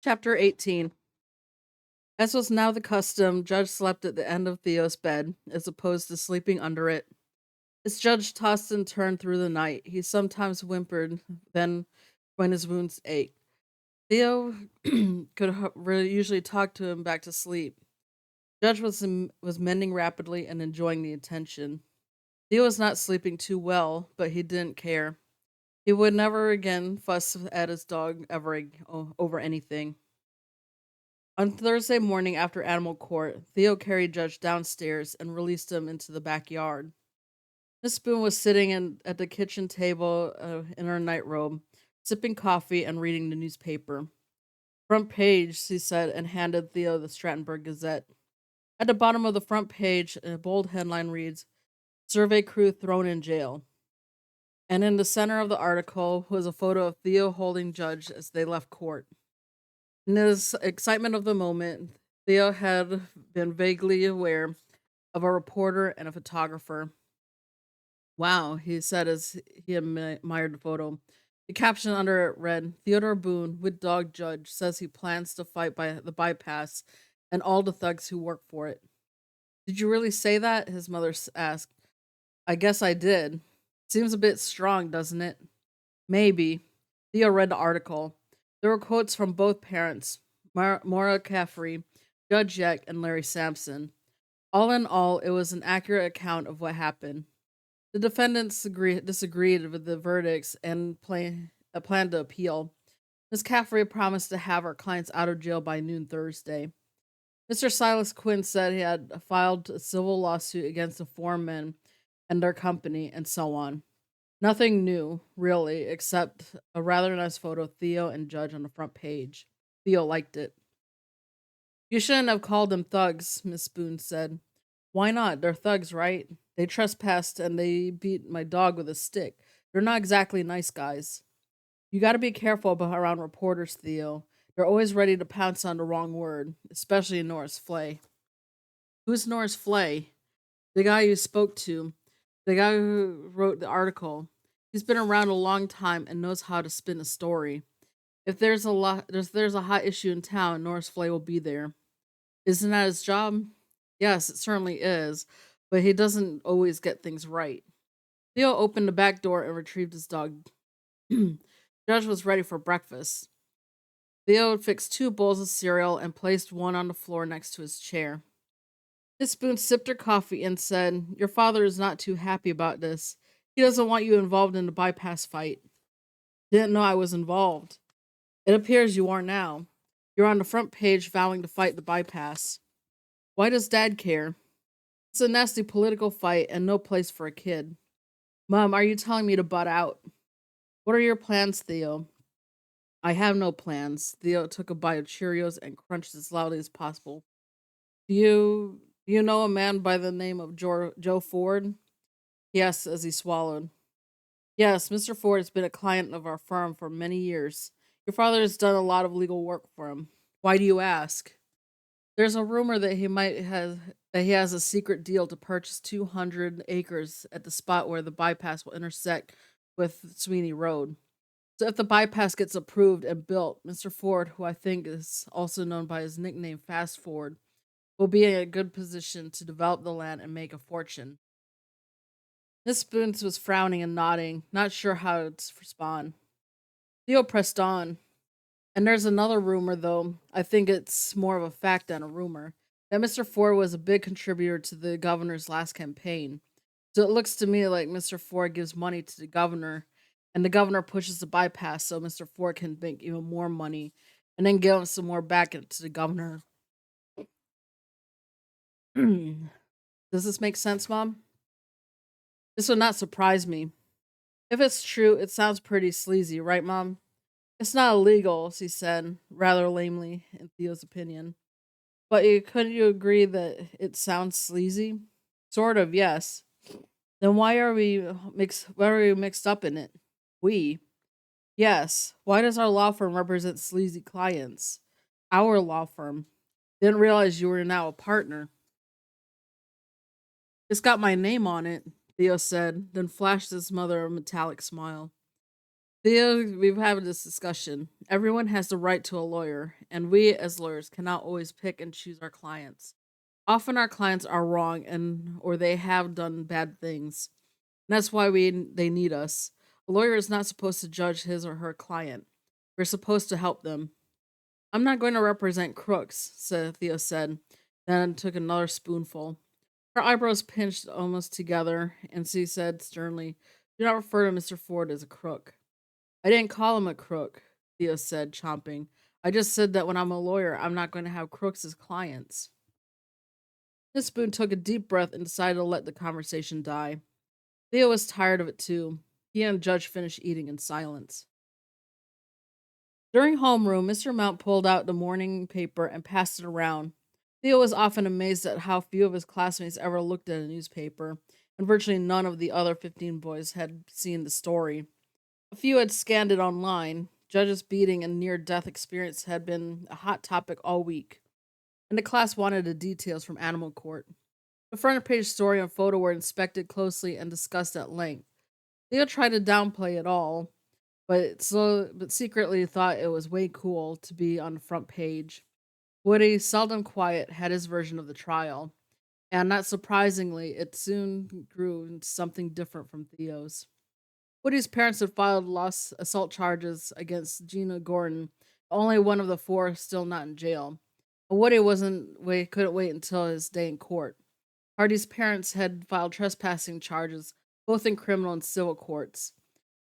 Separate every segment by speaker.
Speaker 1: Chapter 18. As was now the custom, Judge slept at the end of Theo's bed, as opposed to sleeping under it. As Judge tossed and turned through the night, he sometimes whimpered, then when his wounds ached. Theo usually talk to him back to sleep. Judge was mending rapidly and enjoying the attention. Theo was not sleeping too well, but he didn't care. He would never again fuss at his dog over anything. On Thursday morning after Animal Court, Theo carried Judge downstairs and released him into the backyard. Miss Boone was sitting at the kitchen table in her nightrobe, sipping coffee and reading the newspaper. Front page, she said, and handed Theo the Strattenburg Gazette. At the bottom of the front page, a bold headline reads, Survey crew thrown in jail. And in the center of the article was a photo of Theo holding Judge as they left court. In his excitement of the moment, Theo had been vaguely aware of a reporter and a photographer. Wow, he said as he admired the photo. The caption under it read, Theodore Boone, with dog judge, says he plans to fight by the bypass and all the thugs who work for it. Did you really say that? His mother asked. I guess I did. Seems a bit strong, doesn't it? Maybe. Theo read the article. There were quotes from both parents, Maura Caffrey, Judge Yeck, and Larry Sampson. All in all, it was an accurate account of what happened. The defendants disagreed with the verdicts and planned to appeal. Ms. Caffrey promised to have her clients out of jail by noon Thursday. Mr. Silas Quinn said he had filed a civil lawsuit against the foremen and their company, and so on. Nothing new, really, except a rather nice photo of Theo and Judge on the front page. Theo liked it. You shouldn't have called them thugs, Miss Boone said. Why not? They're thugs, right? They trespassed and they beat my dog with a stick. They're not exactly nice guys. You gotta be careful around reporters, Theo. They're always ready to pounce on the wrong word, especially Norris Flay. Who's Norris Flay? The guy you spoke to. The guy who wrote the article. He's been around a long time and knows how to spin a story. If there's a hot issue in town, Norris Flay will be there. Isn't that his job? Yes, it certainly is, but he doesn't always get things right. Theo opened the back door and retrieved his dog. Judge was ready for breakfast. Theo fixed two bowls of cereal and placed one on the floor next to his chair. Miss Boone sipped her coffee and said, Your father is not too happy about this. He doesn't want you involved in the bypass fight. Didn't know I was involved. It appears you are now. You're on the front page vowing to fight the bypass. Why does Dad care? It's a nasty political fight and no place for a kid. Mom, are you telling me to butt out? What are your plans, Theo? I have no plans. Theo took a bite of Cheerios and crunched as loudly as possible. Do you know a man by the name of Joe Ford? He asked as he swallowed. Yes, Mr. Ford has been a client of our firm for many years. Your father has done a lot of legal work for him. Why do you ask? There's a rumor that he has a secret deal to purchase 200 acres at the spot where the bypass will intersect with Sweeney Road. So if the bypass gets approved and built, Mr. Ford, who I think is also known by his nickname Fast Ford, will be in a good position to develop the land and make a fortune. Miss Spoons was frowning and nodding, not sure how to respond. Theo pressed on. And there's another rumor, though. I think it's more of a fact than a rumor, that Mr. Ford was a big contributor to the governor's last campaign. So it looks to me like Mr. Ford gives money to the governor, and the governor pushes the bypass so Mr. Ford can make even more money, and then give him some more back to the governor. Does this make sense, Mom? This would not surprise me. If it's true, it sounds pretty sleazy, right, Mom? It's not illegal, she said, rather lamely, in Theo's opinion. But couldn't you agree that it sounds sleazy? Sort of, yes. Then why are we mixed up in it? We. Yes. Why does our law firm represent sleazy clients? Our law firm. Didn't realize you were now a partner. It's got my name on it, Theo said, then flashed his mother a metallic smile. Theo, we've had this discussion. Everyone has the right to a lawyer, and we as lawyers cannot always pick and choose our clients. Often our clients are wrong and or they have done bad things. And that's why they need us. A lawyer is not supposed to judge his or her client. We're supposed to help them. I'm not going to represent crooks, Theo said, then took another spoonful. Her eyebrows pinched almost together, and she said sternly, "Do not refer to Mr. Ford as a crook." "I didn't call him a crook," Theo said, chomping. "I just said that when I'm a lawyer, I'm not going to have crooks as clients." Miss Boone took a deep breath and decided to let the conversation die. Theo was tired of it too. He and Judge finished eating in silence. During homeroom, Mr. Mount pulled out the morning paper and passed it around. Theo was often amazed at how few of his classmates ever looked at a newspaper, and virtually none of the other 15 boys had seen the story. A few had scanned it online. Judge's beating and near death experience had been a hot topic all week, and the class wanted the details from Animal Court. The front page story and photo were inspected closely and discussed at length. Theo tried to downplay it all, but secretly thought it was way cool to be on the front page. Woody, seldom quiet, had his version of the trial, and not surprisingly, it soon grew into something different from Theo's. Woody's parents had filed lost assault charges against Gina Gordon, only one of the four still not in jail. And Woody couldn't wait until his day in court. Hardy's parents had filed trespassing charges, both in criminal and civil courts.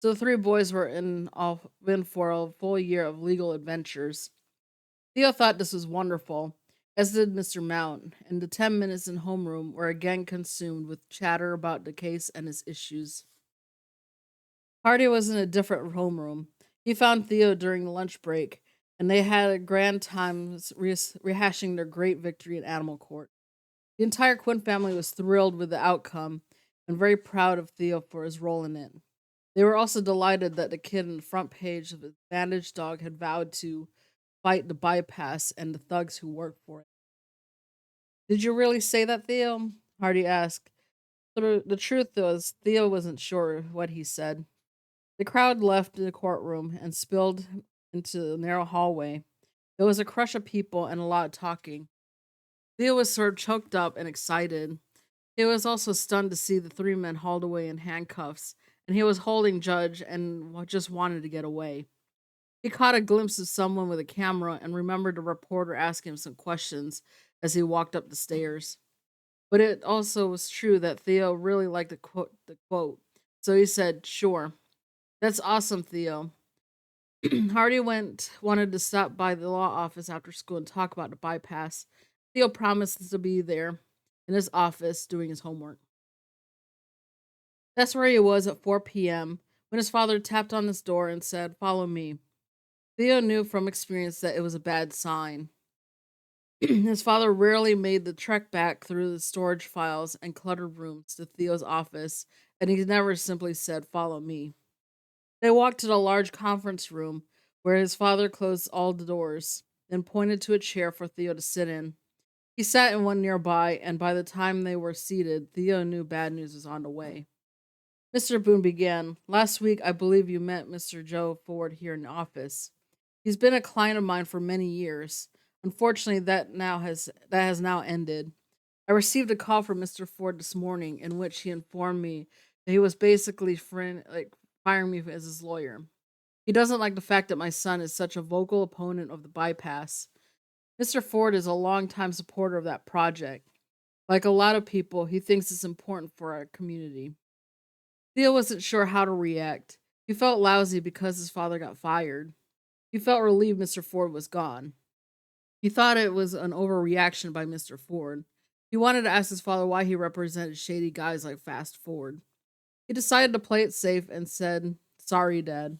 Speaker 1: So the three boys were in for a full year of legal adventures. Theo thought this was wonderful, as did Mr. Mount, and the 10 minutes in homeroom were again consumed with chatter about the case and its issues. Hardy was in a different homeroom. He found Theo during the lunch break, and they had a grand time rehashing their great victory in Animal Court. The entire Quinn family was thrilled with the outcome and very proud of Theo for his role in it. They were also delighted that the kid on the front page of his bandaged dog had vowed to fight the bypass and the thugs who worked for it. "Did you really say that, Theo?" Hardy asked. The truth was, Theo wasn't sure what he said. The crowd left the courtroom and spilled into the narrow hallway. There was a crush of people and a lot of talking. Theo was sort of choked up and excited. He was also stunned to see the three men hauled away in handcuffs, and he was holding Judge and just wanted to get away. He caught a glimpse of someone with a camera and remembered a reporter asking him some questions as he walked up the stairs. But it also was true that Theo really liked the quote. So he said, "Sure. That's awesome, Theo." Hardy wanted to stop by the law office after school and talk about the bypass. Theo promised to be there in his office doing his homework. That's where he was at 4 p.m. when his father tapped on his door and said, "Follow me." Theo knew from experience that it was a bad sign. His father rarely made the trek back through the storage files and cluttered rooms to Theo's office, and he never simply said, "Follow me." They walked to the large conference room where his father closed all the doors, then pointed to a chair for Theo to sit in. He sat in one nearby, and by the time they were seated, Theo knew bad news was on the way. Mr. Boone began. "Last week, I believe you met Mr. Joe Ford here in the office. He's been a client of mine for many years. Unfortunately, that has now ended. I received a call from Mr. Ford this morning in which he informed me that he was basically firing me as his lawyer. He doesn't like the fact that my son is such a vocal opponent of the bypass. Mr. Ford is a longtime supporter of that project. Like a lot of people, he thinks it's important for our community." Theo wasn't sure how to react. He felt lousy because his father got fired. He felt relieved Mr. Ford was gone. He thought it was an overreaction by Mr. Ford. He wanted to ask his father why he represented shady guys like Fast Ford. He decided to play it safe and said, "Sorry, Dad.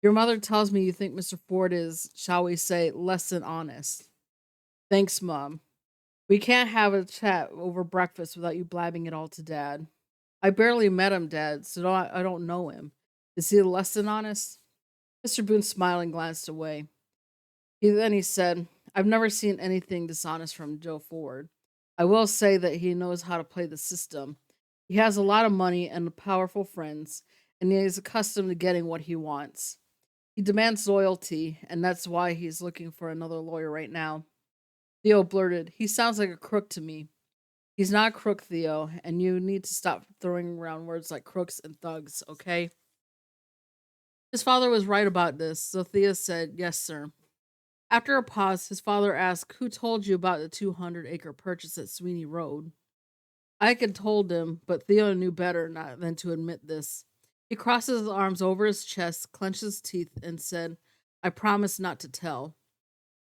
Speaker 1: Your mother tells me you think Mr. Ford is, shall we say, less than honest." "Thanks, Mom. We can't have a chat over breakfast without you blabbing it all to Dad. I barely met him, Dad, so I don't know him. Is he less than honest?" Mr. Boone smiled and glanced away. He said, "I've never seen anything dishonest from Joe Ford. I will say that he knows how to play the system. He has a lot of money and powerful friends, and he is accustomed to getting what he wants. He demands loyalty, and that's why he's looking for another lawyer right now. Theo blurted, "He sounds like a crook to me." "He's not a crook, Theo, and you need to stop throwing around words like crooks and thugs, okay?" His father was right about this, so Theo said, "Yes, sir." After a pause, his father asked, "Who told you about the 200-acre purchase at Sweeney Road?" Ike had told him, but Theo knew better not than to admit this. He crossed his arms over his chest, clenched his teeth, and said, "I promise not to tell."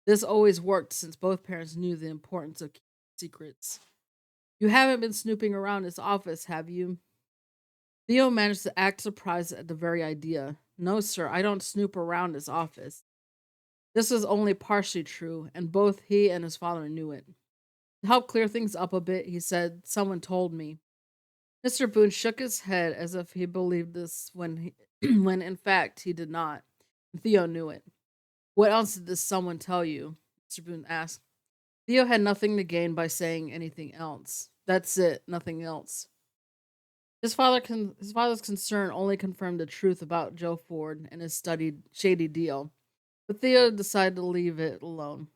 Speaker 1: This always worked since both parents knew the importance of keeping secrets. "You haven't been snooping around his office, have you?" Theo managed to act surprised at the very idea. "No, sir, I don't snoop around his office." This was only partially true, and both he and his father knew it. To help clear things up a bit, he said, "Someone told me." Mr. Boone shook his head as if he believed this when in fact he did not. Theo knew it. "What else did this someone tell you?" Mr. Boone asked. Theo had nothing to gain by saying anything else. That's it, nothing else. His father's concern only confirmed the truth about Joe Ford and his studied shady deal, but Theo decided to leave it alone.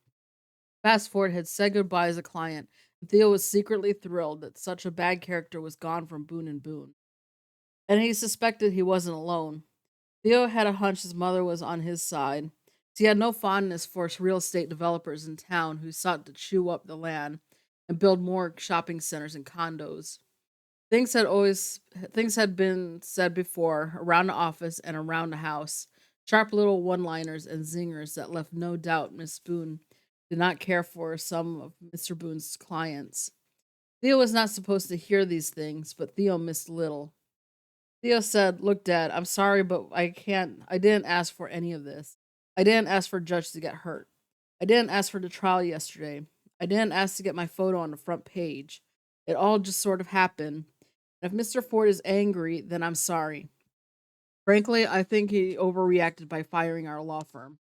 Speaker 1: Fast Forward had said goodbye as a client, and Theo was secretly thrilled that such a bad character was gone from Boone and Boone. And he suspected he wasn't alone. Theo had a hunch his mother was on his side. He had no fondness for real estate developers in town who sought to chew up the land and build more shopping centers and condos. Things had been said before around the office and around the house. Sharp little one-liners and zingers that left no doubt Miss Boone did not care for some of Mr. Boone's clients. Theo was not supposed to hear these things, but Theo missed little. Theo said, "Look, Dad, I'm sorry, but I didn't ask for any of this. I didn't ask for Judge to get hurt. I didn't ask for the trial yesterday. I didn't ask to get my photo on the front page. It all just sort of happened. And if Mr. Ford is angry, then I'm sorry. Frankly, I think he overreacted by firing our law firm."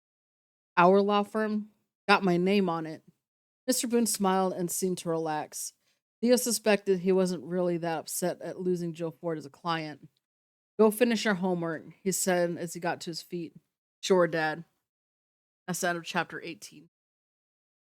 Speaker 1: "Our law firm? Got my name on it." Mr. Boone smiled and seemed to relax. Theo suspected he wasn't really that upset at losing Joe Ford as a client. "Go finish your homework," he said as he got to his feet. "Sure, Dad." That's the end of chapter 18.